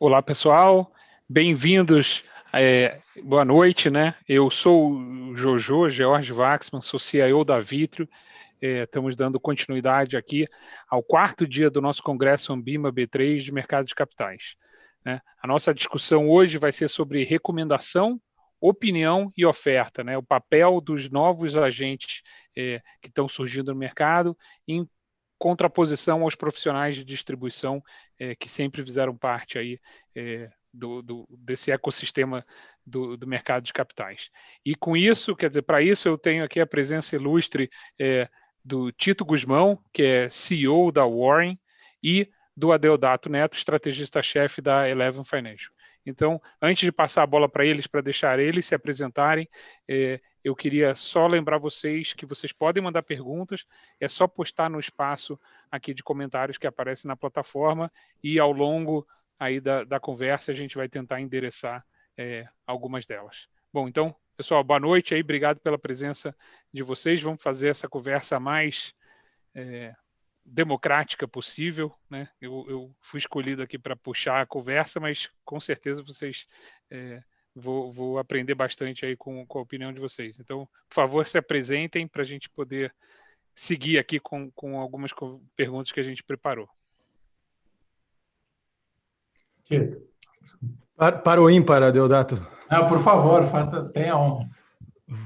Olá, pessoal. Bem-vindos. Boa noite, né? Eu sou o Jojo, George Waxman, sou CIO da Vitrio. Estamos dando continuidade aqui ao quarto dia do nosso congresso Ambima B3 de Mercado de Capitais, né? A nossa discussão hoje vai ser sobre recomendação, opinião e oferta, né? O papel dos novos agentes que estão surgindo no mercado em contraposição aos profissionais de distribuição que sempre fizeram parte aí desse ecossistema do mercado de capitais. E com isso, quer dizer, para isso eu tenho aqui a presença ilustre do Tito Guzmão, que é CEO da Warren, e do Adeodato Neto, estrategista-chefe da Eleven Financial. Então, antes de passar a bola para eles, para deixar eles se apresentarem, eu queria só lembrar vocês que vocês podem mandar perguntas, é só postar no espaço aqui de comentários que aparece na plataforma e ao longo aí da conversa a gente vai tentar endereçar algumas delas. Bom, então, pessoal, boa noite aí, obrigado pela presença de vocês. Vamos fazer essa conversa mais democrática possível, né? Eu fui escolhido aqui para puxar a conversa, mas com certeza vocês vou aprender bastante aí com a opinião de vocês. Então, por favor, se apresentem para a gente poder seguir aqui com algumas perguntas que a gente preparou. Tito. Para o ímpar, Adeodato. Por favor, tenha honra.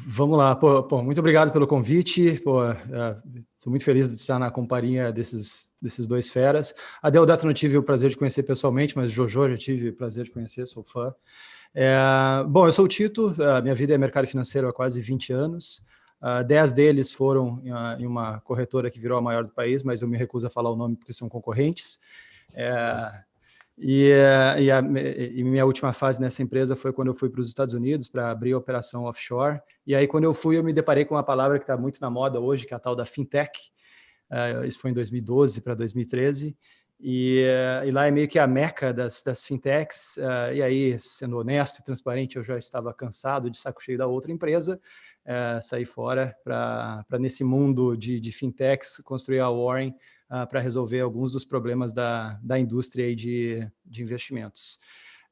Vamos lá. Muito obrigado pelo convite. Estou muito feliz de estar na companhia desses dois feras. Adeodato não tive o prazer de conhecer pessoalmente, mas Jojo já tive o prazer de conhecer, sou fã. Eu sou o Tito, minha vida é mercado financeiro há quase 20 anos. 10 deles foram em uma corretora que virou a maior do país, mas eu me recuso a falar o nome porque são concorrentes. E minha última fase nessa empresa foi quando eu fui para os Estados Unidos para abrir a operação offshore. E aí, quando eu fui, eu me deparei com uma palavra que está muito na moda hoje, que é a tal da fintech. Isso foi em 2012 para 2013. E lá é meio que a meca das fintechs. E aí, sendo honesto e transparente, eu já estava cansado, de saco cheio da outra empresa. Saí fora para nesse mundo de fintechs, construir a Warren para resolver alguns dos problemas da indústria aí de investimentos.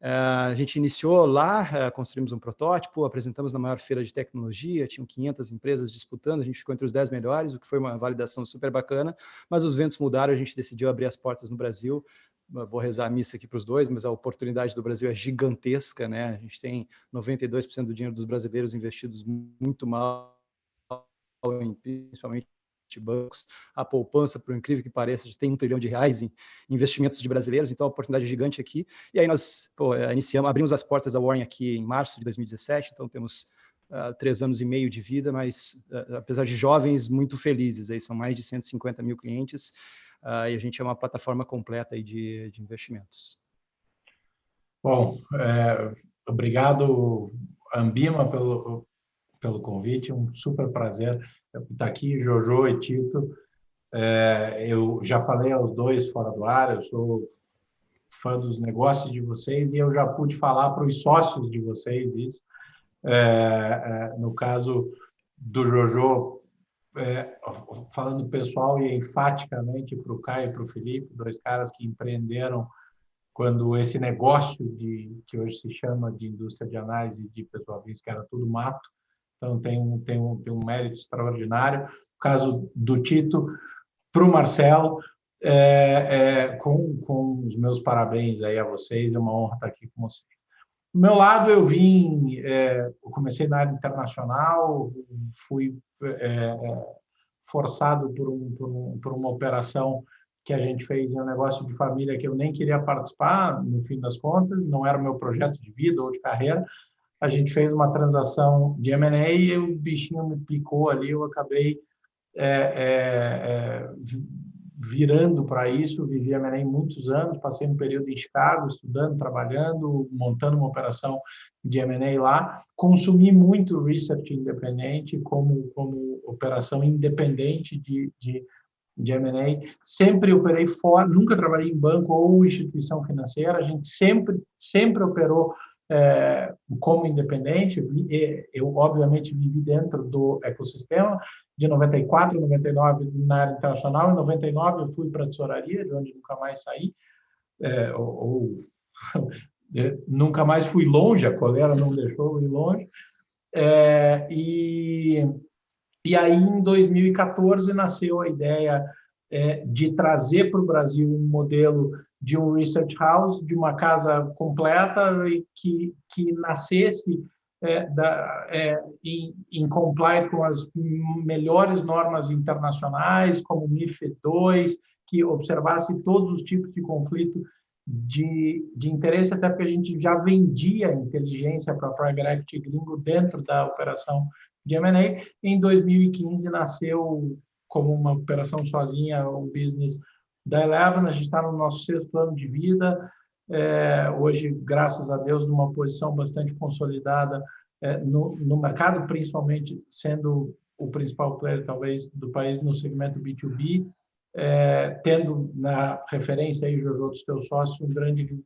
A gente iniciou lá, construímos um protótipo, apresentamos na maior feira de tecnologia, tinham 500 empresas disputando, a gente ficou entre os 10 melhores, o que foi uma validação super bacana, mas os ventos mudaram, a gente decidiu abrir as portas no Brasil. Vou rezar a missa aqui para os dois, mas a oportunidade do Brasil é gigantesca, né? A gente tem 92% do dinheiro dos brasileiros investidos muito mal, principalmente bancos. A poupança, por incrível que pareça, tem R$1 trilhão em investimentos de brasileiros, então a oportunidade é gigante aqui. E aí nós abrimos as portas da Warren aqui em março de 2017, então temos 3 anos e meio de vida, mas apesar de jovens, muito felizes. Aí são mais de 150 mil clientes, e a gente é uma plataforma completa aí de investimentos. Bom, obrigado, Ambima, pelo convite, um super prazer estar aqui, Jojo e Tito. Eu já falei aos dois fora do ar, eu sou fã dos negócios de vocês e eu já pude falar para os sócios de vocês isso. No caso do Jojo, falando pessoal e enfaticamente para o Caio e para o Felipe, dois caras que empreenderam quando esse negócio que hoje se chama de indústria de análise de pessoal física era tudo mato. Então, tem um mérito extraordinário. No caso do Tito, para o Marcelo, com os meus parabéns aí a vocês, é uma honra estar aqui com vocês. Do meu lado, eu comecei na área internacional, fui forçado por uma operação que a gente fez em um negócio de família que eu nem queria participar, no fim das contas, não era o meu projeto de vida ou de carreira. A gente fez uma transação de M&A e o bichinho me picou ali, eu acabei virando para isso, vivi M&A muitos anos, passei um período em Chicago, estudando, trabalhando, montando uma operação de M&A lá, consumi muito research independente como operação independente de M&A, sempre operei fora, nunca trabalhei em banco ou instituição financeira, a gente sempre operou como independente. Eu, obviamente, vivi dentro do ecossistema. De 94 a 99 na área internacional, em 99 eu fui para a tesouraria, de onde nunca mais saí, ou nunca mais fui longe, a coleira não deixou eu ir longe. E aí, em 2014, nasceu a ideia de trazer para o Brasil um modelo de um research house, de uma casa completa e que nascesse em compliance com as melhores normas internacionais, como o MiFID II, que observasse todos os tipos de conflito de interesse, até porque a gente já vendia inteligência para a Private Equity gringo dentro da operação de M&A. Em 2015, nasceu como uma operação sozinha o business da Eleven. A gente está no nosso 6º ano de vida. Hoje, graças a Deus, numa posição bastante consolidada no mercado, principalmente sendo o principal player, talvez, do país no segmento B2B, tendo na referência aí, Jojo, dos teus sócios,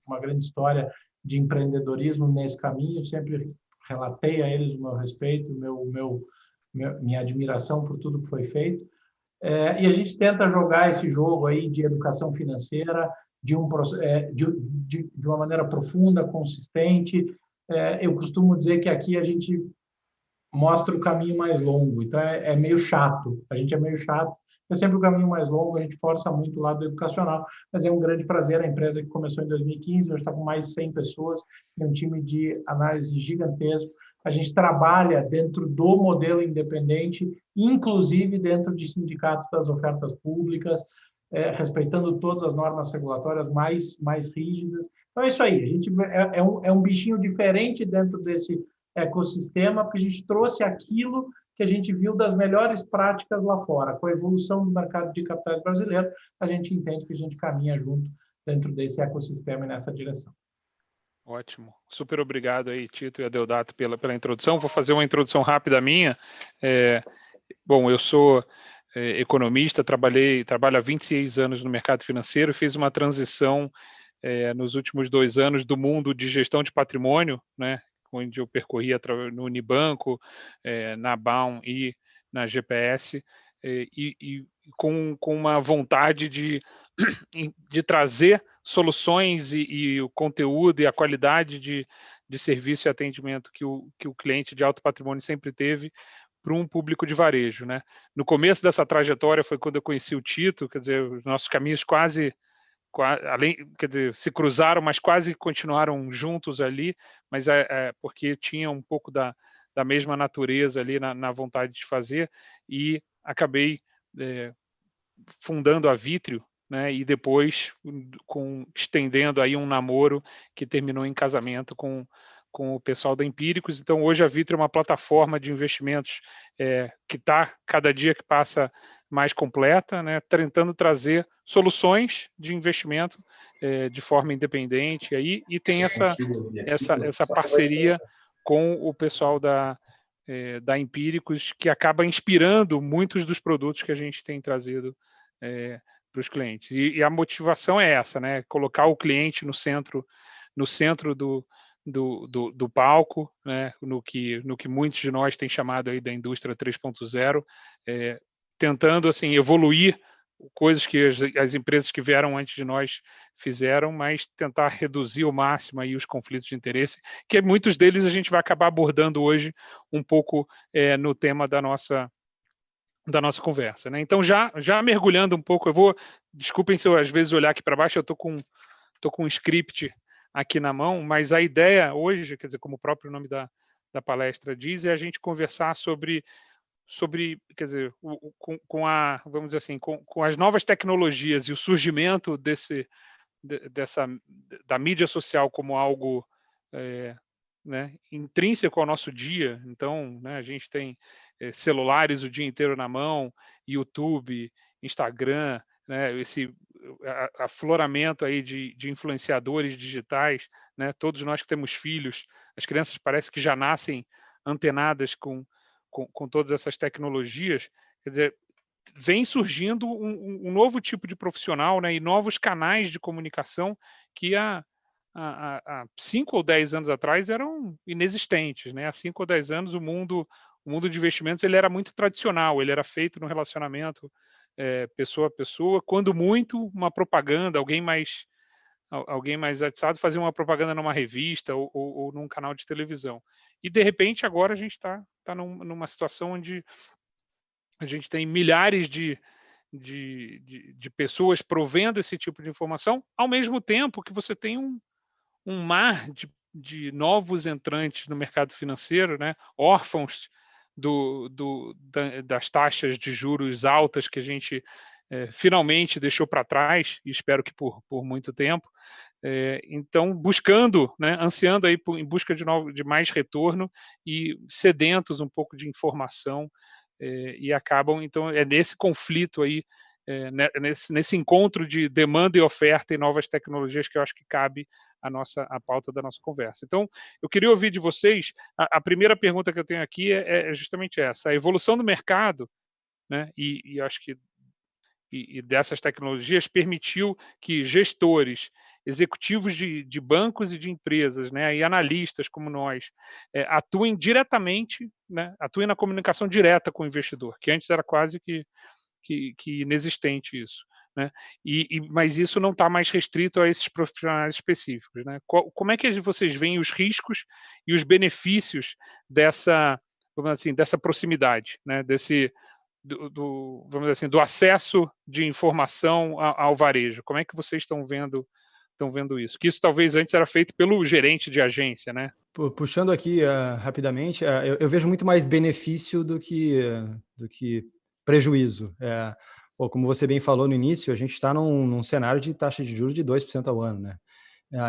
uma grande história de empreendedorismo nesse caminho. Sempre relatei a eles o meu respeito, minha admiração por tudo que foi feito. E a gente tenta jogar esse jogo aí de educação financeira de uma maneira profunda, consistente. Eu costumo dizer que aqui a gente mostra o caminho mais longo, então é meio chato, a gente é meio chato, é sempre o caminho mais longo, a gente força muito o lado educacional, mas é um grande prazer. A empresa que começou em 2015, hoje está com mais de 100 pessoas, tem um time de análise gigantesco. A gente trabalha dentro do modelo independente, inclusive dentro de sindicatos das ofertas públicas, respeitando todas as normas regulatórias mais rígidas. Então, é isso aí. A gente é um bichinho diferente dentro desse ecossistema, porque a gente trouxe aquilo que a gente viu das melhores práticas lá fora. Com a evolução do mercado de capitais brasileiro, a gente entende que a gente caminha junto dentro desse ecossistema e nessa direção. Ótimo. Super obrigado aí, Tito e Adeodato, pela introdução. Vou fazer uma introdução rápida minha. Bom, eu sou economista, trabalho há 26 anos no mercado financeiro, fiz uma transição nos últimos 2 anos do mundo de gestão de patrimônio, né, onde eu percorria no Unibanco, na Baum e na GPS, e com uma vontade de trazer soluções e o conteúdo e a qualidade de serviço e atendimento que o cliente de alto patrimônio sempre teve para um público de varejo, né? No começo dessa trajetória foi quando eu conheci o Tito, quer dizer, os nossos caminhos quase quer dizer, se cruzaram, mas quase continuaram juntos ali, mas porque tinha um pouco da mesma natureza ali na vontade de fazer, e acabei fundando a Vitrio, né, e depois estendendo aí um namoro que terminou em casamento com o pessoal da Empíricos. Então, hoje a Vitrio é uma plataforma de investimentos que está, cada dia que passa, mais completa, né, tentando trazer soluções de investimento de forma independente, aí, e tem essa parceria com o pessoal da Empíricos, que acaba inspirando muitos dos produtos que a gente tem trazido para os clientes. E a motivação é essa, né, colocar o cliente no centro do palco, né, no que muitos de nós têm chamado aí da indústria 3.0, tentando assim evoluir coisas que as empresas que vieram antes de nós fizeram, mas tentar reduzir ao máximo aí os conflitos de interesse, que muitos deles a gente vai acabar abordando hoje um pouco no tema da nossa conversa, né? Então, já mergulhando um pouco, desculpem se eu às vezes olhar aqui para baixo, eu estou com um script aqui na mão, mas a ideia hoje, quer dizer, como o próprio nome da palestra diz, é a gente conversar sobre quer dizer, vamos dizer assim, com as novas tecnologias e o surgimento da mídia social como algo né, intrínseco ao nosso dia. Então, né, a gente tem celulares o dia inteiro na mão, YouTube, Instagram, né, esse afloramento aí de influenciadores digitais, né, todos nós que temos filhos, as crianças parece que já nascem antenadas com todas essas tecnologias. Quer dizer, vem surgindo um novo tipo de profissional, né, e novos canais de comunicação que há 5 ou 10 anos atrás eram inexistentes, né? Há 5 ou 10 anos o mundo de investimentos ele era muito tradicional, ele era feito no relacionamento pessoa a pessoa, quando muito uma propaganda, alguém mais alguém mais atiçado fazia uma propaganda numa revista ou num canal de televisão. E, de repente, agora a gente está numa situação onde a gente tem milhares de pessoas provendo esse tipo de informação, ao mesmo tempo que você tem um mar de novos entrantes no mercado financeiro, né? Órfãos das taxas de juros altas que a gente finalmente deixou para trás, e espero que por muito tempo. Então, buscando, né, ansiando aí em busca de mais retorno e sedentos um pouco de informação, e acabam, então, nesse conflito aí, nesse encontro de demanda e oferta e novas tecnologias que eu acho que cabe a pauta da nossa conversa. Então, eu queria ouvir de vocês, a primeira pergunta que eu tenho aqui é justamente essa: a evolução do mercado, né, e acho que dessas tecnologias permitiu que gestores, executivos de bancos e de empresas, né, e analistas como nós, atuem diretamente, né, atuem na comunicação direta com o investidor, que antes era quase que inexistente isso, né? Mas isso não está mais restrito a esses profissionais específicos, né? Como é que vocês veem os riscos e os benefícios dessa, vamos dizer assim, dessa proximidade, né? Vamos dizer assim, do acesso de informação ao varejo? Como é que vocês estão vendo isso? Que isso talvez antes era feito pelo gerente de agência, né? Puxando aqui rapidamente, eu vejo muito mais benefício do que prejuízo. Como você bem falou no início, a gente está num cenário de taxa de juros de 2% ao ano, né?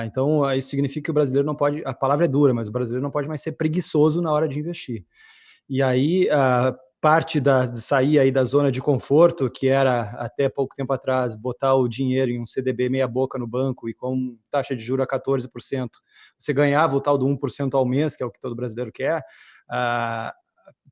Então, isso significa que o brasileiro não pode, a palavra é dura, mas o brasileiro não pode mais ser preguiçoso na hora de investir. E aí, parte de sair aí da zona de conforto, que era até pouco tempo atrás botar o dinheiro em um CDB meia boca no banco e com taxa de juros a 14%, você ganhava o tal do 1% ao mês, que é o que todo brasileiro quer.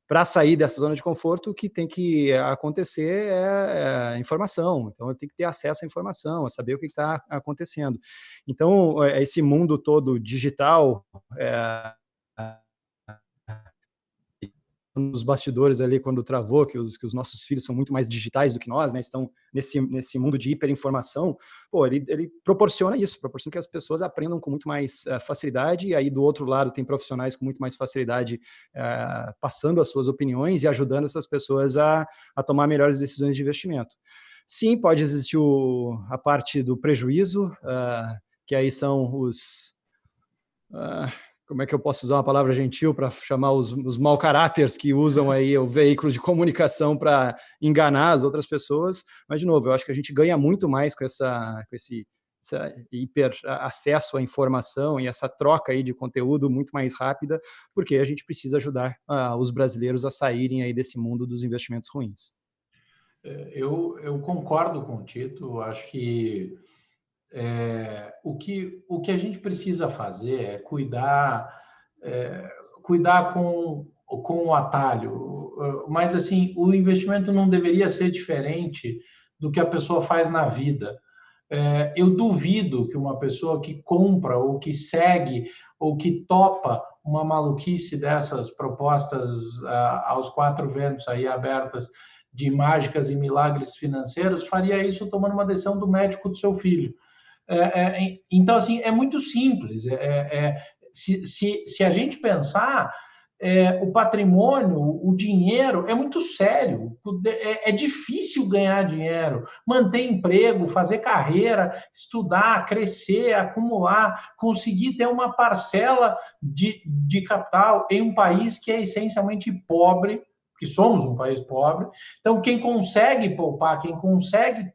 Para sair dessa zona de conforto, o que tem que acontecer é informação. Então, tem que ter acesso à informação, a saber o que está acontecendo. Então, esse mundo todo digital, nos bastidores ali, quando travou, que os nossos filhos são muito mais digitais do que nós, né? Estão nesse mundo de hiperinformação, ele proporciona isso, proporciona que as pessoas aprendam com muito mais facilidade, e aí do outro lado tem profissionais com muito mais facilidade passando as suas opiniões e ajudando essas pessoas a tomar melhores decisões de investimento. Sim, pode existir a parte do prejuízo, que aí são os... como é que eu posso usar uma palavra gentil para chamar os mau caráteres que usam aí o veículo de comunicação para enganar as outras pessoas. Mas, de novo, eu acho que a gente ganha muito mais com esse hiper acesso à informação e essa troca aí de conteúdo muito mais rápida, porque a gente precisa ajudar os brasileiros a saírem aí desse mundo dos investimentos ruins. Eu concordo com o Tito, acho que o que a gente precisa fazer é cuidar com o atalho, mas assim, o investimento não deveria ser diferente do que a pessoa faz na vida. Eu duvido que uma pessoa que compra ou que segue ou que topa uma maluquice dessas propostas aos quatro ventos aí abertas de mágicas e milagres financeiros faria isso tomando uma decisão do médico do seu filho. Então, assim, é muito simples. Se a gente pensar, o patrimônio, o dinheiro, é muito sério. É difícil ganhar dinheiro, manter emprego, fazer carreira, estudar, crescer, acumular, conseguir ter uma parcela de capital em um país que é essencialmente pobre, que somos um país pobre. Então, quem consegue poupar, quem consegue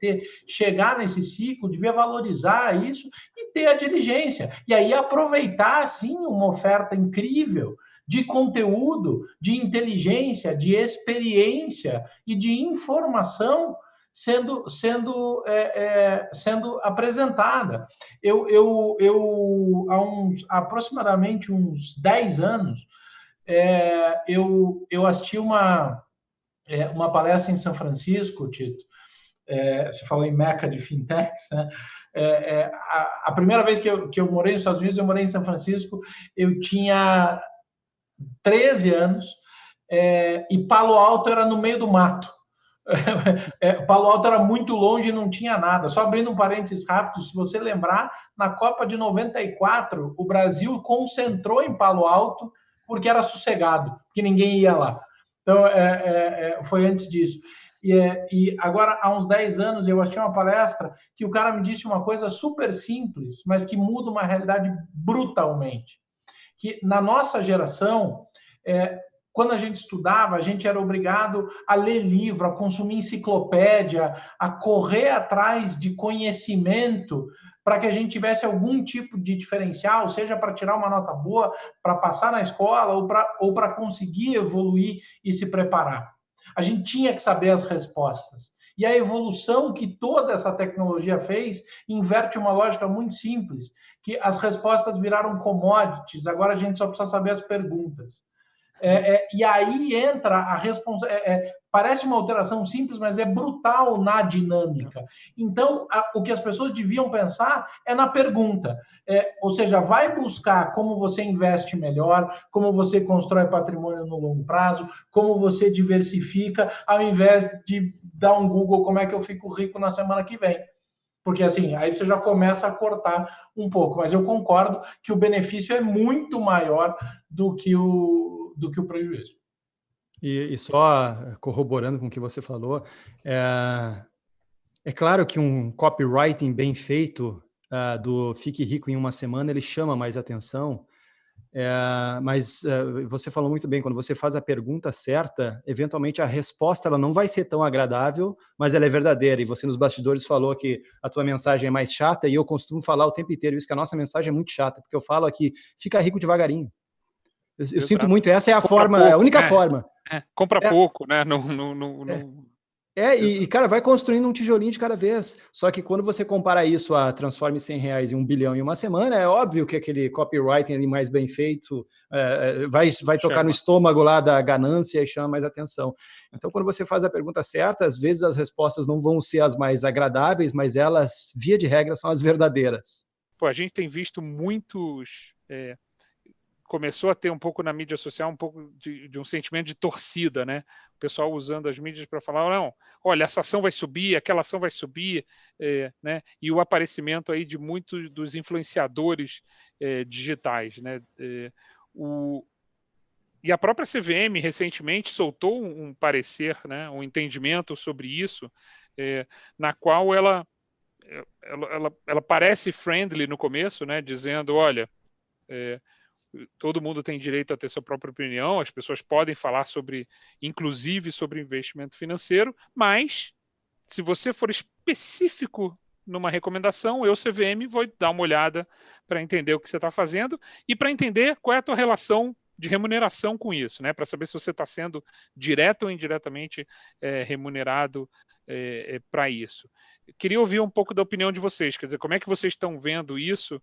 chegar nesse ciclo, devia valorizar isso e ter a diligência. E aí aproveitar, sim, uma oferta incrível de conteúdo, de inteligência, de experiência e de informação sendo apresentada. Há aproximadamente uns 10 anos, eu assisti uma palestra em São Francisco, Tito. Você falou em Meca de fintechs, né? A primeira vez que eu morei nos Estados Unidos, eu morei em São Francisco, eu tinha 13 anos, e Palo Alto era no meio do mato. Palo Alto era muito longe e não tinha nada. Só abrindo um parênteses rápido, se você lembrar, na Copa de 94, o Brasil concentrou em Palo Alto porque era sossegado, porque ninguém ia lá. Então, foi antes disso. E agora, há uns 10 anos, eu achei uma palestra que o cara me disse uma coisa super simples, mas que muda uma realidade brutalmente. Que na nossa geração, quando a gente estudava, a gente era obrigado a ler livro, a consumir enciclopédia, a correr atrás de conhecimento para que a gente tivesse algum tipo de diferencial, seja para tirar uma nota boa, para passar na escola ou para conseguir evoluir e se preparar. A gente tinha que saber as respostas. E a evolução que toda essa tecnologia fez inverte uma lógica muito simples, que as respostas viraram commodities, agora a gente só precisa saber as perguntas. E aí entra a responsabilidade. Parece uma alteração simples, mas é brutal na dinâmica. Então, o que as pessoas deviam pensar é na pergunta. Ou seja, vai buscar como você investe melhor, como você constrói patrimônio no longo prazo, como você diversifica, ao invés de dar um Google como é que eu fico rico na semana que vem. Porque assim, aí você já começa a cortar um pouco. Mas eu concordo que o benefício é muito maior do que o prejuízo. E só corroborando com o que você falou, é claro que um copywriting bem feito do Fique Rico em uma Semana, ele chama mais atenção, mas você falou muito bem, quando você faz a pergunta certa, eventualmente a resposta ela não vai ser tão agradável, mas ela é verdadeira. E você nos bastidores falou que a tua mensagem é mais chata, e eu costumo falar o tempo inteiro isso, que a nossa mensagem é muito chata, porque eu falo aqui, fica rico devagarinho. Eu sinto muito, essa é a forma, pouco, a única forma. Compra pouco, né? Cara, vai construindo um tijolinho de cada vez. Só que quando você compara isso a transforme R$100 em 1 bilhão em uma semana, é óbvio que aquele copywriting ali mais bem feito vai tocar no estômago lá da ganância e chama mais atenção. Então, quando você faz a pergunta certa, às vezes as respostas não vão ser as mais agradáveis, mas elas, via de regra, são as verdadeiras. Pô, a gente tem visto muitos... começou a ter um pouco na mídia social um pouco de um sentimento de torcida, né? O pessoal usando as mídias para falar, não, olha, essa ação vai subir, aquela ação vai subir, né? E o aparecimento aí de muitos dos influenciadores digitais, né? E a própria CVM recentemente soltou um parecer, né? Um entendimento sobre isso, na qual ela parece friendly no começo, né? Dizendo, olha, todo mundo tem direito a ter sua própria opinião, as pessoas podem falar inclusive sobre investimento financeiro, mas se você for específico numa recomendação, eu, CVM, vou dar uma olhada para entender o que você está fazendo e para entender qual é a tua relação de remuneração com isso, né? Para saber se você está sendo direto ou indiretamente remunerado para isso. Queria ouvir um pouco da opinião de vocês, quer dizer, como é que vocês estão vendo isso?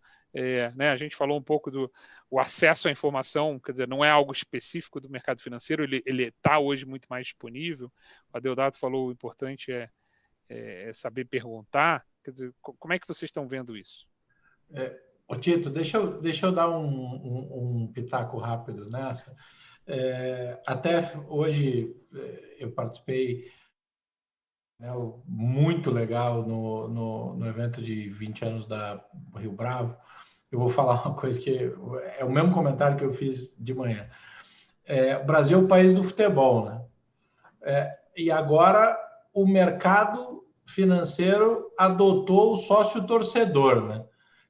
Né, a gente falou um pouco do acesso à informação, quer dizer, não é algo específico do mercado financeiro, ele está hoje muito mais disponível. O Adeodato falou, o importante é saber perguntar. Quer dizer, como é que vocês estão vendo isso? Tito, deixa eu dar um pitaco rápido nessa. Até hoje eu participei muito legal no evento de 20 anos da Rio Bravo. Eu vou falar uma coisa que é o mesmo comentário que eu fiz de manhã. O Brasil é o país do futebol, né? E agora o mercado financeiro adotou o sócio torcedor, né?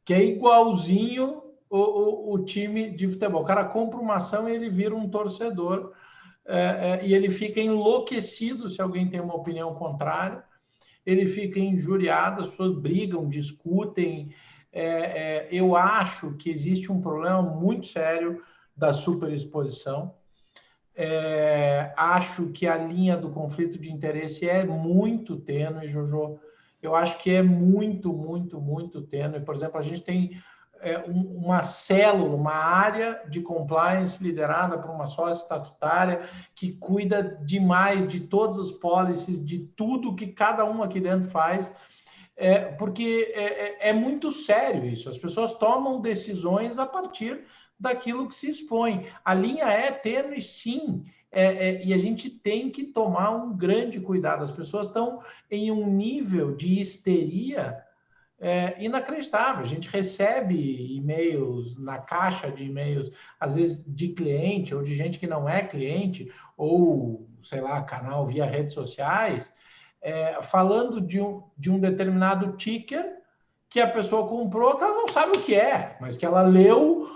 Que é igualzinho o time de futebol. O cara compra uma ação e ele vira um torcedor. E ele fica enlouquecido se alguém tem uma opinião contrária, ele fica injuriado, as pessoas brigam, discutem. Eu acho que existe um problema muito sério da superexposição. Acho que a linha do conflito de interesse é muito tênue, Jojo. Eu acho que é muito, muito, muito tênue. Por exemplo, a gente tem uma célula, uma área de compliance liderada por uma sócia estatutária que cuida demais de todas as policies, de tudo que cada um aqui dentro faz, porque é muito sério isso. As pessoas tomam decisões a partir daquilo que se expõe. A linha é tênue, sim, e a gente tem que tomar um grande cuidado. As pessoas estão em um nível de histeria inacreditável. A gente recebe e-mails na caixa de e-mails, às vezes de cliente ou de gente que não é cliente, ou, sei lá, canal via redes sociais, falando de um determinado ticker que a pessoa comprou, que ela não sabe o que é, mas que ela leu,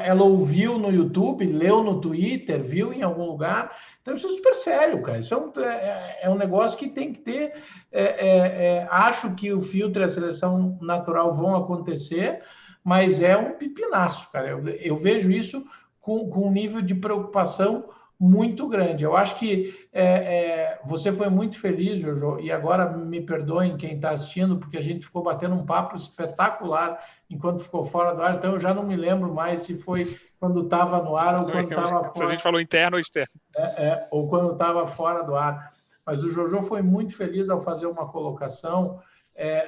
ela ouviu no YouTube, leu no Twitter, viu em algum lugar. Então, isso é super sério, cara. Isso é um negócio que tem que ter. Acho que o filtro e a seleção natural vão acontecer, mas é um pipinaço, cara. Eu vejo isso com um nível de preocupação muito grande. Eu acho que você foi muito feliz, Jojo, e agora me perdoem quem está assistindo, porque a gente ficou batendo um papo espetacular enquanto ficou fora do ar, então eu já não me lembro mais se foi quando estava no ar ou quando estava fora. Se a gente falou interno ou externo. Ou quando estava fora do ar. Mas o Jojo foi muito feliz ao fazer uma colocação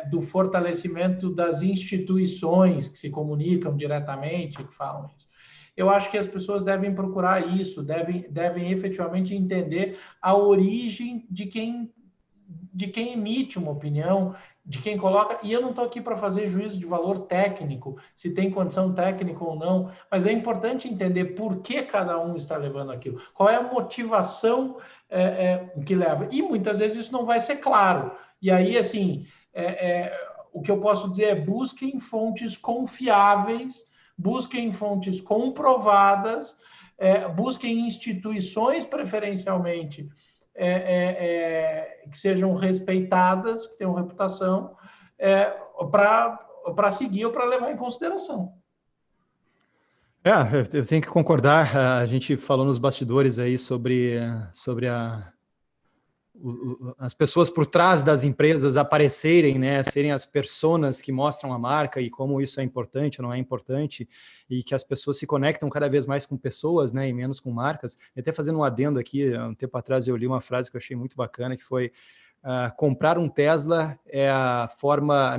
do fortalecimento das instituições que se comunicam diretamente, que falam isso. Eu acho que as pessoas devem procurar isso, devem efetivamente entender a origem de quem emite uma opinião, de quem coloca, e eu não estou aqui para fazer juízo de valor técnico, se tem condição técnica ou não, mas é importante entender por que cada um está levando aquilo, qual é a motivação que leva, e muitas vezes isso não vai ser claro, e aí, assim, o que eu posso dizer é busquem fontes confiáveis, busquem fontes comprovadas, busquem instituições preferencialmente que sejam respeitadas, que tenham reputação, para seguir ou para levar em consideração. Eu tenho que concordar. A gente falou nos bastidores aí sobre as pessoas por trás das empresas aparecerem, né, serem as personas que mostram a marca e como isso é importante ou não é importante, e que as pessoas se conectam cada vez mais com pessoas, né, e menos com marcas. E até fazendo um adendo aqui, um tempo atrás eu li uma frase que eu achei muito bacana, que foi: comprar um Tesla é a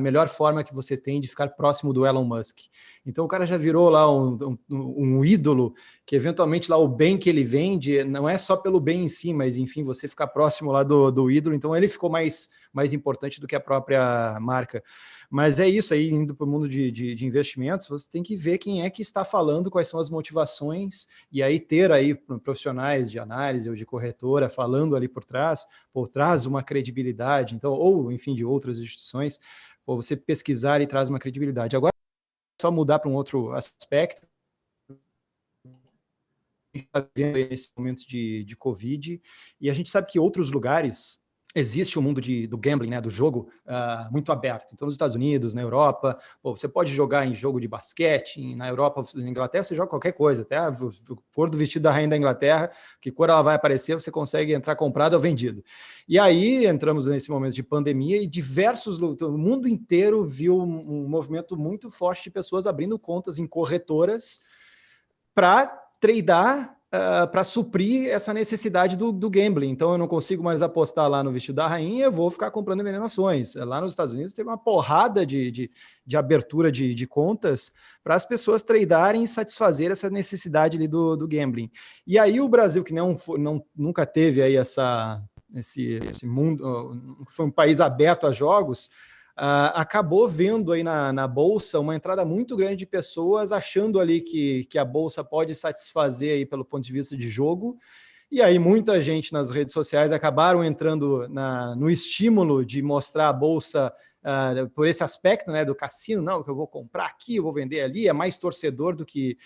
melhor forma que você tem de ficar próximo do Elon Musk. Então o cara já virou lá um ídolo, que eventualmente lá o bem que ele vende não é só pelo bem em si, mas enfim, você ficar próximo lá do ídolo, então ele ficou mais importante do que a própria marca. Mas é isso aí, indo para o mundo de investimentos, você tem que ver quem é que está falando, quais são as motivações, e aí ter aí profissionais de análise ou de corretora falando ali por trás uma credibilidade, então, ou enfim, de outras instituições, ou você pesquisar e traz uma credibilidade. Agora, só mudar para um outro aspecto, a gente está vendo nesse momento de Covid, e a gente sabe que outros lugares existe o mundo do gambling, né, do jogo, muito aberto. Então, nos Estados Unidos, na Europa, você pode jogar em jogo de basquete, na Europa, na Inglaterra, você joga qualquer coisa, até a cor do vestido da rainha da Inglaterra, que cor ela vai aparecer, você consegue entrar comprado ou vendido. E aí, entramos nesse momento de pandemia e o mundo inteiro viu um movimento muito forte de pessoas abrindo contas em corretoras para tradear, para suprir essa necessidade do gambling. Então, eu não consigo mais apostar lá no vestido da rainha, eu vou ficar comprando envenenações. Lá nos Estados Unidos teve uma porrada de abertura de contas para as pessoas tradarem e satisfazer essa necessidade ali do gambling. E aí o Brasil, que nunca teve aí esse mundo, foi um país aberto a jogos, acabou vendo aí na Bolsa uma entrada muito grande de pessoas achando ali que a Bolsa pode satisfazer aí pelo ponto de vista de jogo, e aí muita gente nas redes sociais acabaram entrando no estímulo de mostrar a Bolsa por esse aspecto, né, do cassino, não, que eu vou comprar aqui, eu vou vender ali, é mais torcedor do que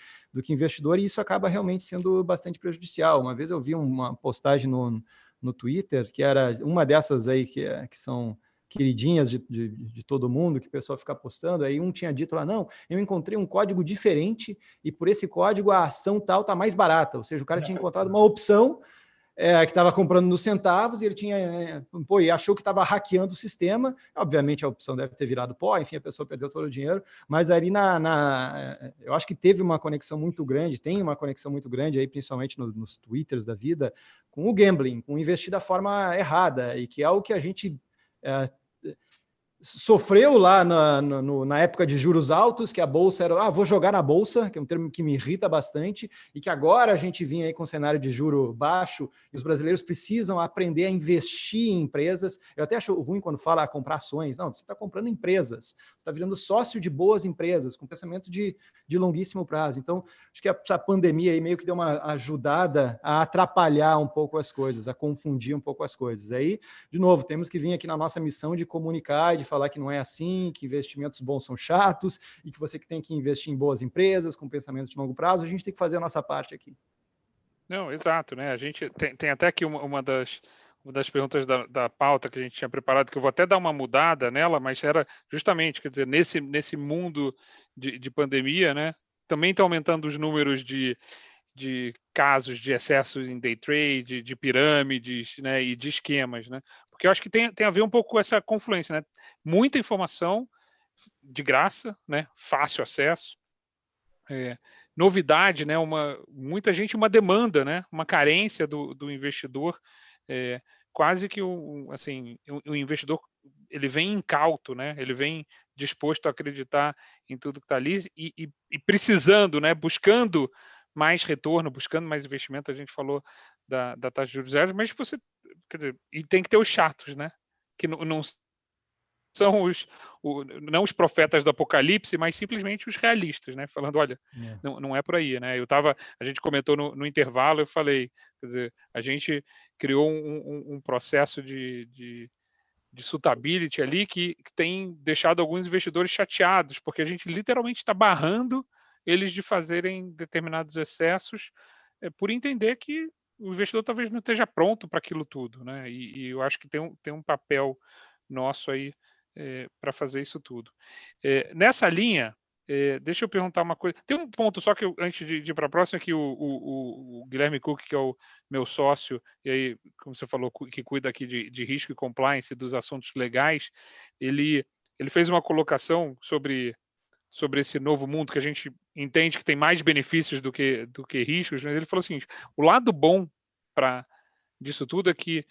investidor, e isso acaba realmente sendo bastante prejudicial. Uma vez eu vi uma postagem no Twitter, que era uma dessas aí que são queridinhas de todo mundo, que o pessoal fica postando, aí um tinha dito lá, não, eu encontrei um código diferente e por esse código a ação tal está mais barata, ou seja, o cara tinha encontrado uma opção que estava comprando nos centavos e ele tinha, e achou que estava hackeando o sistema, obviamente a opção deve ter virado pó, enfim, a pessoa perdeu todo o dinheiro, mas ali eu acho que teve uma conexão muito grande, tem uma conexão muito grande aí, principalmente nos Twitters da vida, com o gambling, com investir da forma errada, e que é o que a gente sofreu lá na época de juros altos, que a bolsa era, vou jogar na bolsa, que é um termo que me irrita bastante, e que agora a gente vinha aí com um cenário de juro baixo, e os brasileiros precisam aprender a investir em empresas. Eu até acho ruim quando fala comprar ações. Não, você está comprando empresas, você está virando sócio de boas empresas, com pensamento de longuíssimo prazo. Então, acho que essa pandemia aí meio que deu uma ajudada a atrapalhar um pouco as coisas, a confundir um pouco as coisas. Aí, de novo, temos que vir aqui na nossa missão de comunicar, de falar que não é assim, que investimentos bons são chatos e que você tem que investir em boas empresas com pensamento de longo prazo. A gente tem que fazer a nossa parte aqui. Não, exato, né? A gente tem até aqui uma das perguntas da pauta que a gente tinha preparado, que eu vou até dar uma mudada nela, mas era justamente, quer dizer, nesse mundo de pandemia, né? Também está aumentando os números de casos de excesso em day trade, de pirâmides, né, e de esquemas, né? Porque eu acho que tem a ver um pouco com essa confluência, né? Muita informação de graça, né? Fácil acesso, novidade, né? Muita gente, uma demanda, né? Uma carência do investidor, quase que assim, o investidor ele vem incauto, né? Ele vem disposto a acreditar em tudo que está ali e precisando, né? Buscando mais retorno, buscando mais investimento. A gente falou da taxa de juros zero, mas você, quer dizer, e tem que ter os chatos, né? Que não são não os profetas do apocalipse, mas simplesmente os realistas, né? Falando, olha, não é por aí, né? A gente comentou no intervalo, eu falei, quer dizer, a gente criou um processo de suitability ali que tem deixado alguns investidores chateados, porque a gente literalmente está barrando eles de fazerem determinados excessos por entender que o investidor talvez não esteja pronto para aquilo tudo, né? E eu acho que tem um papel nosso aí para fazer isso tudo. Nessa linha, deixa eu perguntar uma coisa. Tem um ponto só que antes de ir para a próxima, que o Guilherme Cook, que é o meu sócio, e aí, como você falou, que cuida aqui de risco e compliance dos assuntos legais, ele fez uma colocação sobre esse novo mundo que a gente entende que tem mais benefícios do que riscos, mas ele falou o seguinte: o lado bom disso tudo é que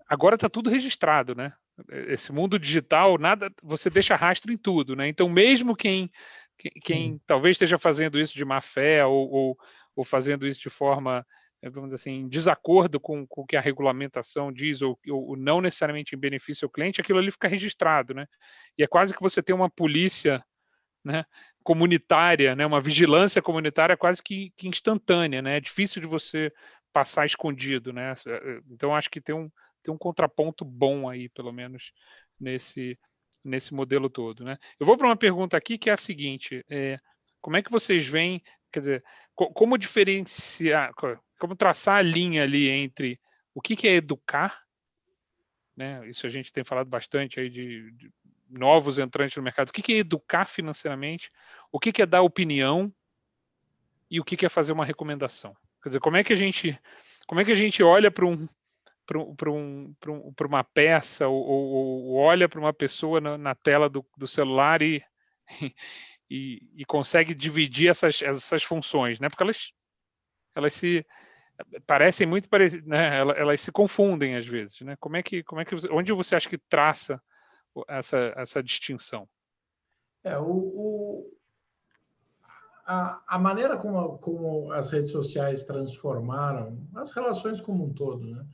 agora está tudo registrado, né? Esse mundo digital, você deixa rastro em tudo, né? Então, mesmo quem talvez esteja fazendo isso de má fé ou fazendo isso de forma, vamos dizer assim, em desacordo com o que a regulamentação diz ou não necessariamente em benefício ao cliente, aquilo ali fica registrado, né? E é quase que você tem uma polícia, né, comunitária, né, uma vigilância comunitária quase que instantânea, né? É difícil de você passar escondido, né? Então, acho que tem um contraponto bom aí, pelo menos, nesse modelo todo, né? Eu vou para uma pergunta aqui que é a seguinte: como é que vocês veem, quer dizer, como diferenciar, como traçar a linha ali entre o que é educar, né? Isso a gente tem falado bastante aí de novos entrantes no mercado. O que é educar financeiramente? O que é dar opinião? E o que é fazer uma recomendação? Quer dizer, como é que a gente olha para uma peça ou olha para uma pessoa na tela do celular e consegue dividir essas funções, né? Porque elas se parecem muito parecidas, né? Elas se confundem às vezes, né? Onde você acha que traça essa distinção? A maneira como as redes sociais transformaram as relações como um todo, né?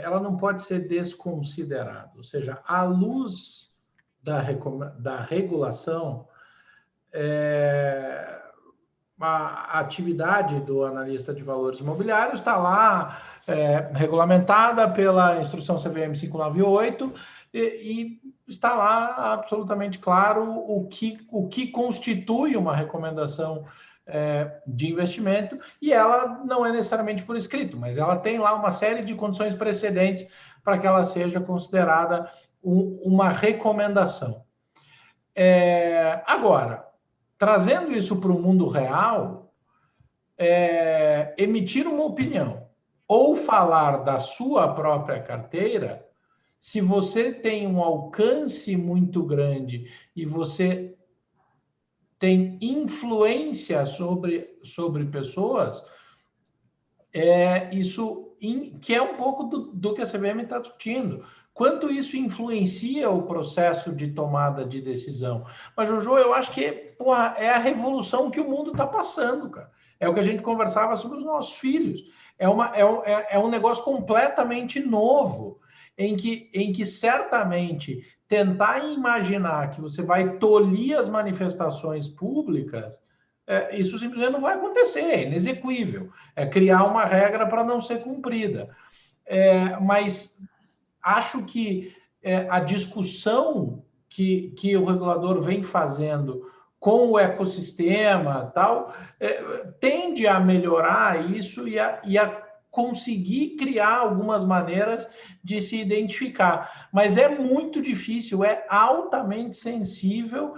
Ela não pode ser desconsiderada. Ou seja, à luz da regulação, a atividade do analista de valores imobiliários está lá regulamentada pela instrução CVM 598 e está lá absolutamente claro o que constitui uma recomendação de investimento, e ela não é necessariamente por escrito, mas ela tem lá uma série de condições precedentes para que ela seja considerada uma recomendação. Agora, trazendo isso para o mundo real, emitir uma opinião ou falar da sua própria carteira, se você tem um alcance muito grande e você tem influência sobre pessoas, isso que é um pouco do que a CVM está discutindo. quanto isso influencia o processo de tomada de decisão. Mas, Jojo, eu acho que porra, é a revolução que o mundo está passando, cara. É o que a gente conversava sobre os nossos filhos. É um negócio completamente novo, em que certamente tentar imaginar que você vai tolir as manifestações públicas, isso simplesmente não vai acontecer, é inexequível. É criar uma regra para não ser cumprida. Mas acho que a discussão que o regulador vem fazendo com o ecossistema tal, tende a melhorar isso e a conseguir criar algumas maneiras de se identificar. Mas é muito difícil, é altamente sensível,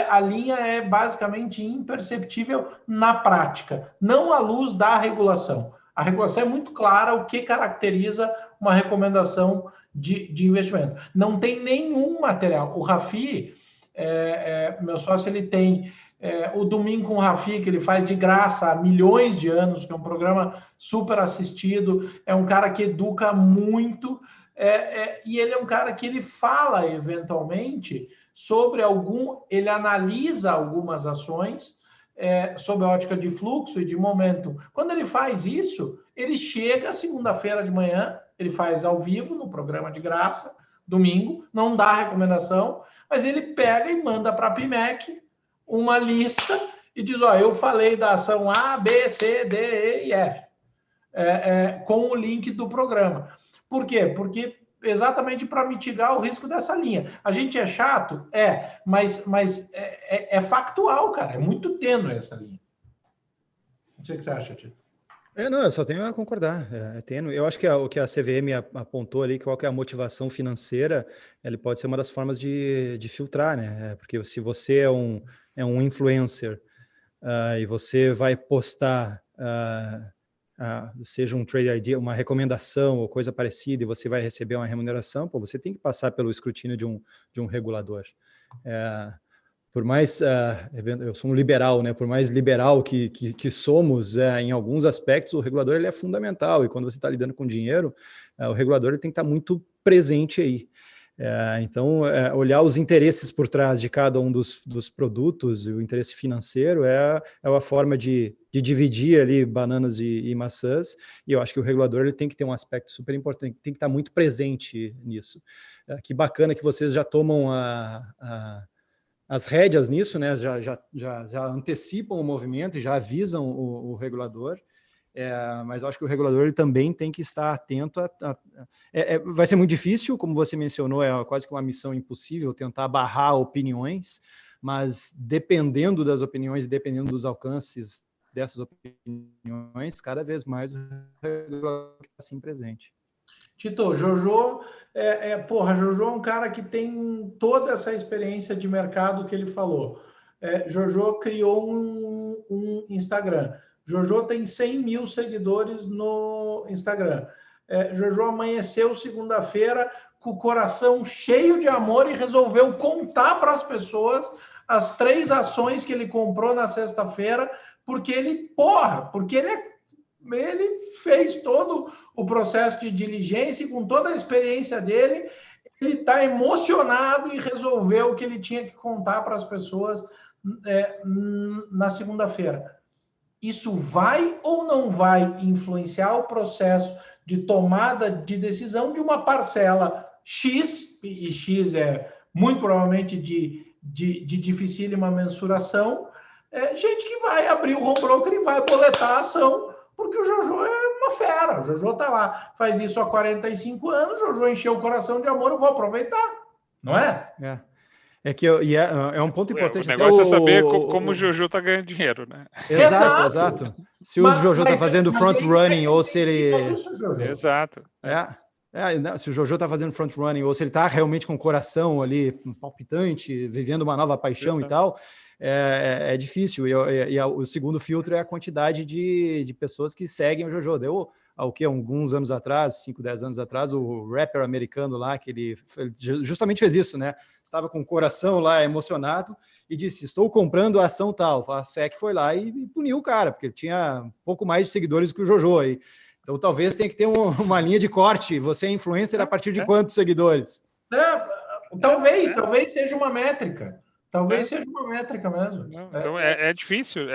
a linha é basicamente imperceptível na prática, não à luz da regulação. A regulação é muito clara o que caracteriza uma recomendação de investimento. Não tem nenhum material. O Rafi, meu sócio, ele tem o Domingo com o Rafi, que ele faz de graça há milhões de anos, que é um programa super assistido, é um cara que educa muito, e ele é um cara que ele fala, eventualmente, sobre ele analisa algumas ações, sob a ótica de fluxo e de momento. Quando ele faz isso, ele chega segunda-feira de manhã, ele faz ao vivo, no programa de graça, domingo, não dá recomendação, mas ele pega e manda para a PMEC uma lista e diz, eu falei da ação A, B, C, D, E e F, com o link do programa. Por quê? Porque exatamente para mitigar o risco dessa linha. A gente é chato? Mas é factual, cara, é muito tênue essa linha. Não sei o que você acha, Tito. Não, eu só tenho a concordar, é tênue. Eu acho que o que a CVM apontou ali, qual que é a motivação financeira, ele pode ser uma das formas de filtrar, né? Porque se você é um influencer e você vai postar, seja um trade ID, uma recomendação ou coisa parecida, e você vai receber uma remuneração, você tem que passar pelo escrutínio de um regulador. Por mais, eu sou um liberal, né? Por mais liberal que somos, em alguns aspectos, o regulador ele é fundamental. E quando você está lidando com dinheiro, o regulador ele tem que estar muito presente aí. Então, olhar os interesses por trás de cada um dos produtos, o interesse financeiro, é uma forma de dividir ali bananas e maçãs. E eu acho que o regulador ele tem que ter um aspecto super importante, tem que estar muito presente nisso. Que bacana que vocês já tomam as rédeas nisso, né? Já antecipam o movimento e já avisam o regulador, mas eu acho que o regulador ele também tem que estar atento vai ser muito difícil, como você mencionou, é quase que uma missão impossível tentar barrar opiniões, mas dependendo das opiniões, dependendo dos alcances dessas opiniões, cada vez mais o regulador está assim presente. Tito, Jojo, Jojo é um cara que tem toda essa experiência de mercado que ele falou. Jojo criou um Instagram. Jojo tem 100 mil seguidores no Instagram. Jojo amanheceu segunda-feira com o coração cheio de amor e resolveu contar para as pessoas as 3 ações que ele comprou na sexta-feira, porque ele fez todo o processo de diligência e com toda a experiência dele, ele está emocionado e resolveu o que ele tinha que contar para as pessoas na segunda-feira. Isso vai ou não vai influenciar o processo de tomada de decisão de uma parcela X, e X é muito provavelmente de dificílima mensuração, gente que vai abrir o home broker e vai boletar a ação, porque o Jojo é uma fera, o Jojo está lá, faz isso há 45 anos, o Jojo encheu o coração de amor, eu vou aproveitar, não é? É um ponto importante. O negócio é saber como o Jojo está ganhando dinheiro, né? Exato. Se o Jojo está fazendo front-running ou se ele... Exato. Se o Jojo está fazendo front-running ou se ele está realmente com o coração ali palpitante, vivendo uma nova paixão e tal, é difícil. E o segundo filtro é a quantidade de pessoas que seguem o Jojo. Deu alguns anos atrás, 5, 10 anos atrás, o rapper americano lá, que ele justamente fez isso, né? Estava com o coração lá emocionado e disse, estou comprando a ação tal. A SEC foi lá e puniu o cara, porque ele tinha um pouco mais de seguidores que o Jojo aí. Então, talvez tenha que ter uma linha de corte. Você é influencer a partir de quantos seguidores? Talvez seja uma métrica. Talvez seja uma métrica mesmo. Então, é difícil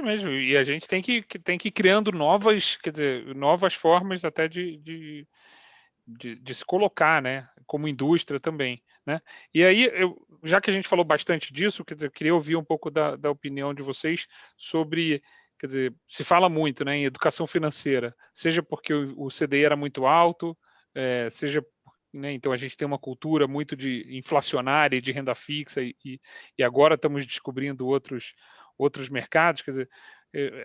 mesmo. E a gente tem que ir criando novas formas até de se colocar, né, como indústria também, né? E aí, já que a gente falou bastante disso, eu queria ouvir um pouco da opinião de vocês sobre, se fala muito, né, em educação financeira, seja porque o CDI era muito alto, seja, né, então a gente tem uma cultura muito inflacionária e de renda fixa e agora estamos descobrindo outros mercados,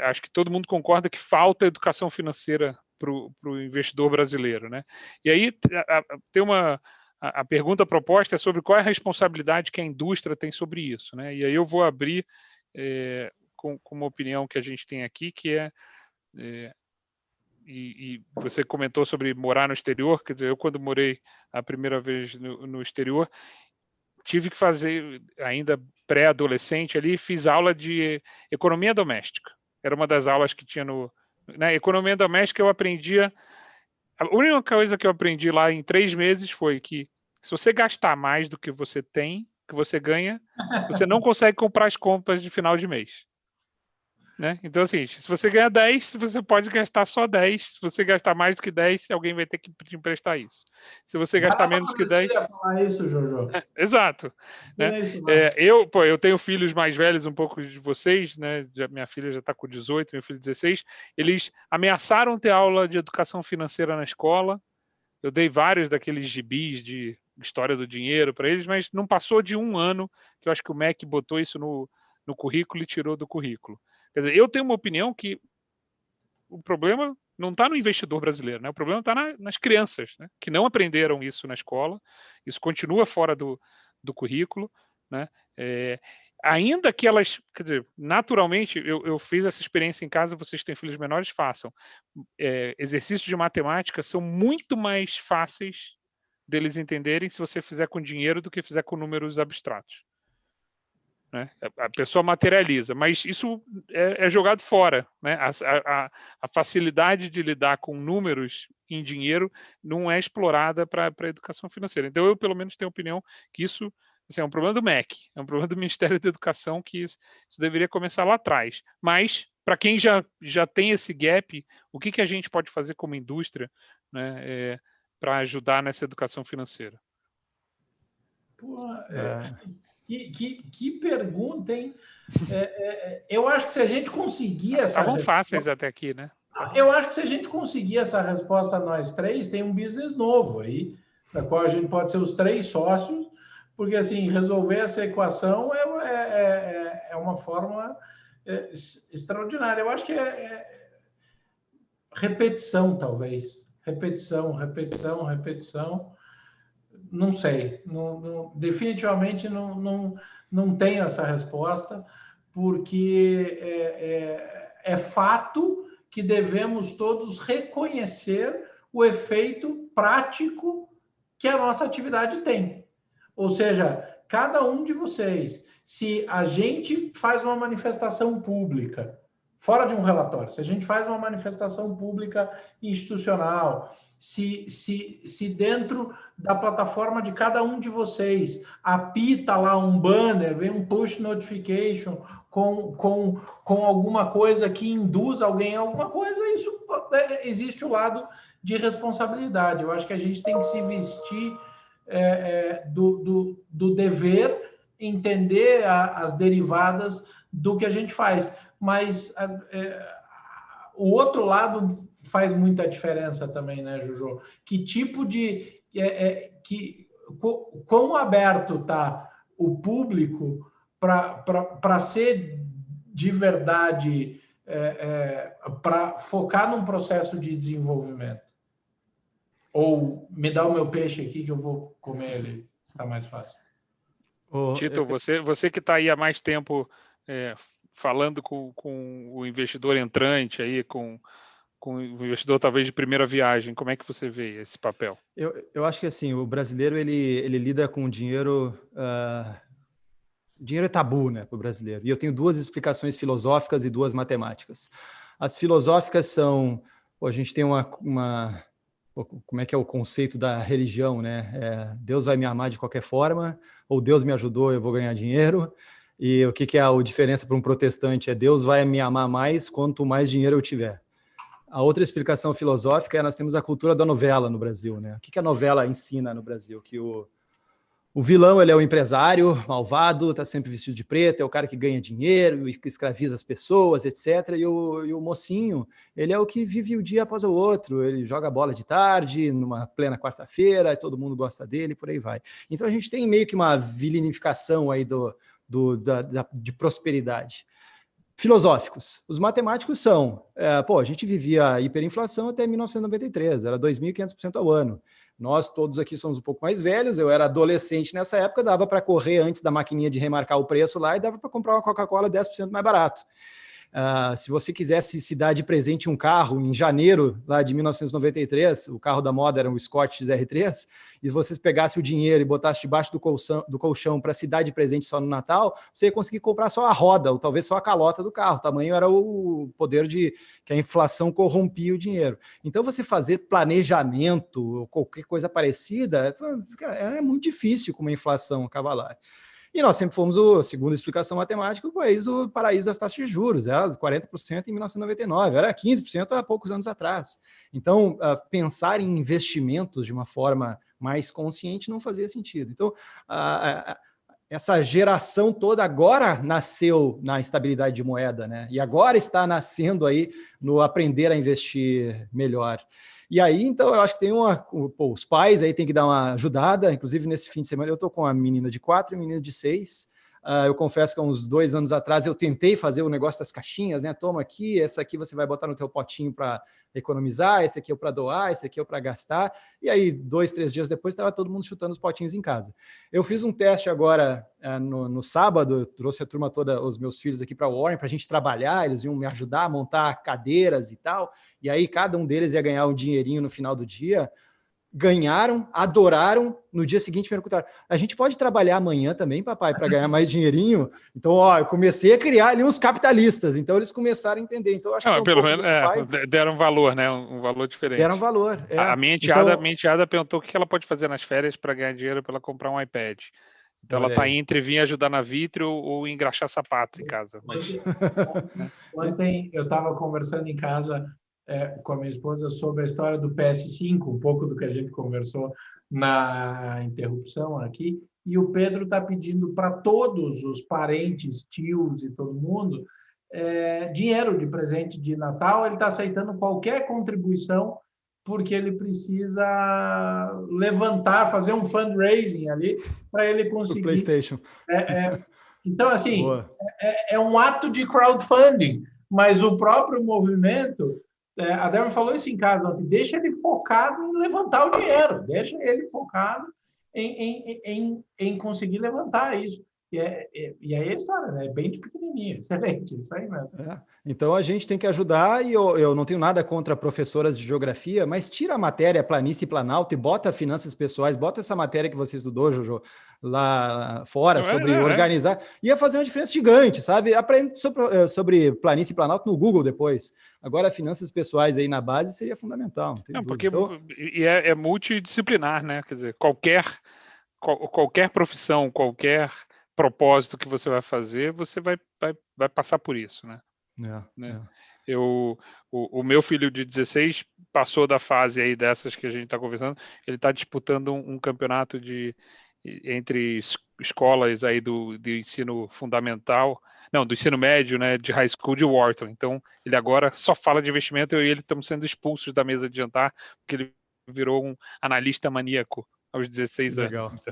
acho que todo mundo concorda que falta educação financeira para o investidor brasileiro, né? E aí tem a pergunta proposta é sobre qual é a responsabilidade que a indústria tem sobre isso, né? E aí eu vou abrir com uma opinião que a gente tem aqui, que e você comentou sobre morar no exterior, eu quando morei a primeira vez no exterior, tive que fazer, ainda pré-adolescente ali, fiz aula de economia doméstica. Era uma das aulas que tinha na economia doméstica. Eu aprendia, a única coisa que eu aprendi lá em 3 meses foi que se você gastar mais do que você tem, que você ganha, você não consegue comprar as compras de final de mês. Né? Então, assim, se você ganha 10, você pode gastar só 10. Se você gastar mais do que 10, alguém vai ter que te emprestar isso. Se você gastar menos que 10... Você ia falar isso, Jojo. Exato. Né? Eu tenho filhos mais velhos um pouco de vocês, né? Minha filha já está com 18, meu filho 16. Eles ameaçaram ter aula de educação financeira na escola. Eu dei vários daqueles gibis de história do dinheiro para eles, mas não passou de 1 ano que eu acho que o MEC botou isso no currículo e tirou do currículo. Quer dizer, eu tenho uma opinião que o problema não está no investidor brasileiro, né? O problema está nas crianças, né? Que não aprenderam isso na escola. Isso continua fora do currículo, né? Ainda que elas, quer dizer, naturalmente, eu fiz essa experiência em casa, vocês que têm filhos menores, façam. Exercícios de matemática são muito mais fáceis deles entenderem se você fizer com dinheiro do que fizer com números abstratos. Né? A pessoa materializa, mas isso é jogado fora, né? A facilidade de lidar com números em dinheiro não é explorada para a educação financeira. Então, eu, pelo menos, tenho a opinião que isso é um problema do MEC, é um problema do Ministério da Educação, que isso deveria começar lá atrás. Mas, para quem já tem esse gap, o que a gente pode fazer como indústria, né, para ajudar nessa educação financeira? Que pergunta, hein? Eu acho que se a gente conseguir essa... Estavam fáceis até aqui, né? Eu acho que se a gente conseguir essa resposta nós três, tem um business novo aí, da qual a gente pode ser os 3 sócios, porque, assim, resolver essa equação é uma forma extraordinária. Eu acho que repetição, talvez. Repetição. Não sei. Definitivamente não tenho essa resposta, porque é fato que devemos todos reconhecer o efeito prático que a nossa atividade tem. Ou seja, cada um de vocês, se a gente faz uma manifestação pública, fora de um relatório, se a gente faz uma manifestação pública institucional, se dentro da plataforma de cada um de vocês apita lá um banner, vem um push notification com alguma coisa que induz alguém a alguma coisa, isso existe o lado de responsabilidade. Eu acho que a gente tem que se vestir do dever, entender as derivadas do que a gente faz. Mas o outro lado faz muita diferença também, né, Jojo? Que tipo de... quão aberto está o público para ser de verdade, para focar num processo de desenvolvimento? Ou me dá o meu peixe aqui que eu vou comer ele, está mais fácil. Tito, você que está aí há mais tempo falando com o investidor entrante, aí, com o investidor talvez de primeira viagem, como é que você vê esse papel? Eu acho que assim, o brasileiro ele lida com dinheiro... Dinheiro é tabu, né, para o brasileiro. E eu tenho 2 explicações filosóficas e 2 matemáticas. As filosóficas são a gente tem como é que é o conceito da religião, né? Deus vai me amar de qualquer forma, ou Deus me ajudou, eu vou ganhar dinheiro. E o que é a diferença para um protestante? Deus vai me amar mais quanto mais dinheiro eu tiver. A outra explicação filosófica nós temos a cultura da novela no Brasil, né? O que a novela ensina no Brasil? Que o vilão, ele é o empresário malvado, está sempre vestido de preto, é o cara que ganha dinheiro e que escraviza as pessoas, etc. E o mocinho, ele é o que vive o dia após o outro, ele joga bola de tarde, numa plena quarta-feira, todo mundo gosta dele, por aí vai. Então a gente tem meio que uma vilinificação aí de prosperidade. Filosóficos. Os matemáticos são, a gente vivia a hiperinflação até 1993, era 2.500% ao ano. Nós todos aqui somos um pouco mais velhos, eu era adolescente nessa época, dava para correr antes da maquininha de remarcar o preço lá e dava para comprar uma Coca-Cola 10% mais barato. Se você quisesse se dar de presente um carro em janeiro lá de 1993, o carro da moda era um Scott XR3, e vocês pegassem o dinheiro e botassem debaixo do colchão para se dar de presente só no Natal, você ia conseguir comprar só a roda, ou talvez só a calota do carro. O tamanho era o poder que a inflação corrompia o dinheiro. Então, você fazer planejamento ou qualquer coisa parecida é muito difícil com uma inflação cavalar. E nós sempre fomos, segundo a explicação matemática, o paraíso das taxas de juros. Era 40% em 1999, era 15% há poucos anos atrás. Então, pensar em investimentos de uma forma mais consciente não fazia sentido. Então, essa geração toda agora nasceu na estabilidade de moeda, né? E agora está nascendo aí no aprender a investir melhor. E aí, então, eu acho que tem os pais aí tem que dar uma ajudada. Inclusive, nesse fim de semana, eu estou com uma menina de 4 e um menino de 6. Eu confesso que há uns 2 anos atrás eu tentei fazer o negócio das caixinhas, né? Toma aqui, essa aqui você vai botar no teu potinho para economizar, esse aqui é para doar, esse aqui é para gastar. E aí, 2, 3 dias depois, estava todo mundo chutando os potinhos em casa. Eu fiz um teste agora no sábado, trouxe a turma toda, os meus filhos aqui para o Warren, para a gente trabalhar, eles iam me ajudar a montar cadeiras e tal. E aí, cada um deles ia ganhar um dinheirinho no final do dia. Ganharam, adoraram, no dia seguinte me perguntaram, a gente pode trabalhar amanhã também, papai, para ganhar mais dinheirinho? Então, eu comecei a criar ali uns capitalistas, então eles começaram a entender. Então, acho que pelo menos deram valor, né? Um valor diferente. Deram valor. A minha enteada perguntou o que ela pode fazer nas férias para ganhar dinheiro para ela comprar um iPad. Então ela está entre vir ajudar na Vitro ou engraxar sapatos em casa. Mas... Ontem eu estava conversando em casa com a minha esposa sobre a história do PS5, um pouco do que a gente conversou na interrupção aqui, e o Pedro está pedindo para todos os parentes, tios e todo mundo dinheiro de presente de Natal. Ele está aceitando qualquer contribuição porque ele precisa levantar, fazer um fundraising ali para ele conseguir... O PlayStation. Então, assim, é um ato de crowdfunding, mas o próprio movimento... a Débora falou isso em casa ontem, deixa ele focado em levantar o dinheiro, deixa ele focado em conseguir levantar isso. E aí a história, né? Bem de pequenininho, excelente, isso aí mesmo. Então a gente tem que ajudar, e eu não tenho nada contra professoras de geografia, mas tira a matéria Planície e Planalto e bota finanças pessoais, bota essa matéria que você estudou, Jojo, lá fora, sobre organizar, ia fazer uma diferença gigante, sabe? Aprende sobre Planície e Planalto no Google depois. Agora, finanças pessoais aí na base seria fundamental. Porque é multidisciplinar, né? Quer dizer, qualquer profissão, qualquer propósito que você vai fazer, você vai passar por isso, né? O meu filho de 16 passou da fase aí dessas que a gente está conversando, ele está disputando um campeonato entre escolas aí do ensino fundamental, não, do ensino médio, né, de high school de Wharton. Então, ele agora só fala de investimento, eu e ele estamos sendo expulsos da mesa de jantar, porque ele virou um analista maníaco aos 16 Legal. anos.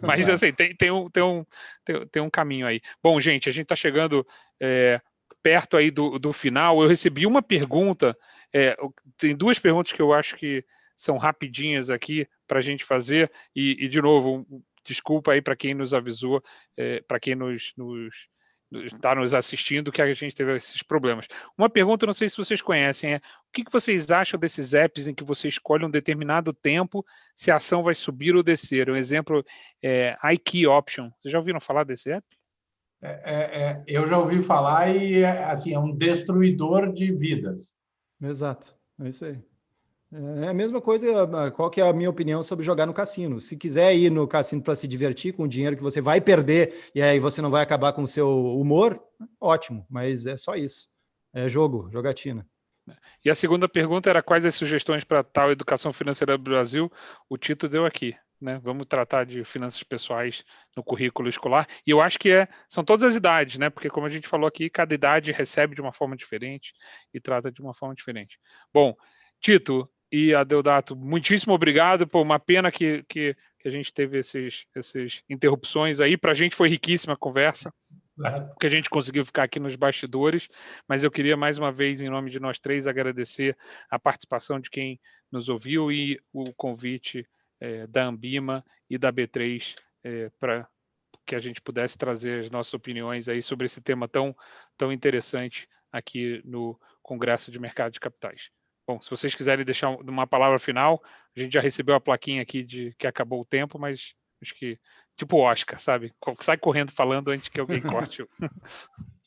Mas, assim, tem um caminho aí. Bom, gente, a gente está chegando perto aí do final. Eu recebi uma pergunta, tem 2 perguntas que eu acho que são rapidinhas aqui para a gente fazer, e, de novo, desculpa aí para quem nos avisou, para quem está nos assistindo, que a gente teve esses problemas. Uma pergunta, não sei se vocês conhecem, o que vocês acham desses apps em que você escolhe um determinado tempo se a ação vai subir ou descer? Um exemplo é iKey Option. Vocês já ouviram falar desse app? Eu já ouvi falar e assim, é um destruidor de vidas. Exato. É isso aí. É a mesma coisa, qual que é a minha opinião sobre jogar no cassino? Se quiser ir no cassino para se divertir com o dinheiro que você vai perder e aí você não vai acabar com o seu humor, ótimo, mas é só isso. É jogo, jogatina. E a segunda pergunta era quais as sugestões para tal educação financeira do Brasil? O Tito deu aqui, né? Vamos tratar de finanças pessoais no currículo escolar. E eu acho que são todas as idades, né? Porque como a gente falou aqui, cada idade recebe de uma forma diferente e trata de uma forma diferente. Bom, Tito e Adeodato, muitíssimo obrigado. Por uma pena que a gente teve essas interrupções aí. Para a gente foi riquíssima a conversa, porque a gente conseguiu ficar aqui nos bastidores, mas eu queria mais uma vez, em nome de nós três, agradecer a participação de quem nos ouviu e o convite da Ambima e da B3 para que a gente pudesse trazer as nossas opiniões aí sobre esse tema tão interessante aqui no Congresso de Mercado de Capitais. Bom, se vocês quiserem deixar uma palavra final, a gente já recebeu a plaquinha aqui de que acabou o tempo, mas acho que tipo Oscar, sabe? Sai correndo falando antes que alguém corte.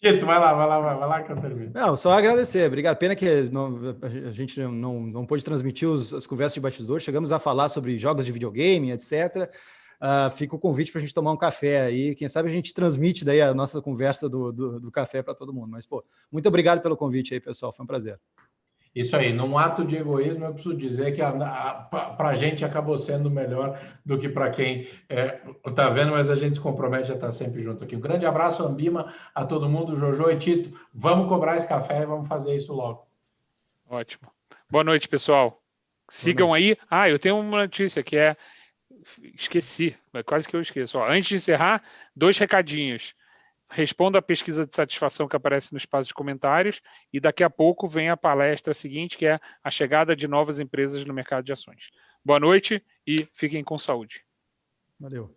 Tito, vai lá que eu termino. Não, só agradecer, obrigado. Pena que a gente não pôde transmitir as conversas de bastidor, chegamos a falar sobre jogos de videogame, etc. Fica o convite para a gente tomar um café aí, quem sabe a gente transmite daí a nossa conversa do café para todo mundo. Mas, pô, muito obrigado pelo convite aí, pessoal, foi um prazer. Isso aí, num ato de egoísmo, eu preciso dizer que para a gente acabou sendo melhor do que para quem está vendo, mas a gente se compromete a estar sempre junto aqui. Um grande abraço, Ambima, a todo mundo, Jojo e Tito. Vamos cobrar esse café e vamos fazer isso logo. Ótimo. Boa noite, pessoal. Sigam aí. Eu tenho uma notícia que esqueci, quase que eu esqueço. Antes de encerrar, 2 recadinhos. Responda a pesquisa de satisfação que aparece no espaço de comentários e daqui a pouco vem a palestra seguinte, que é a chegada de novas empresas no mercado de ações. Boa noite e fiquem com saúde. Valeu.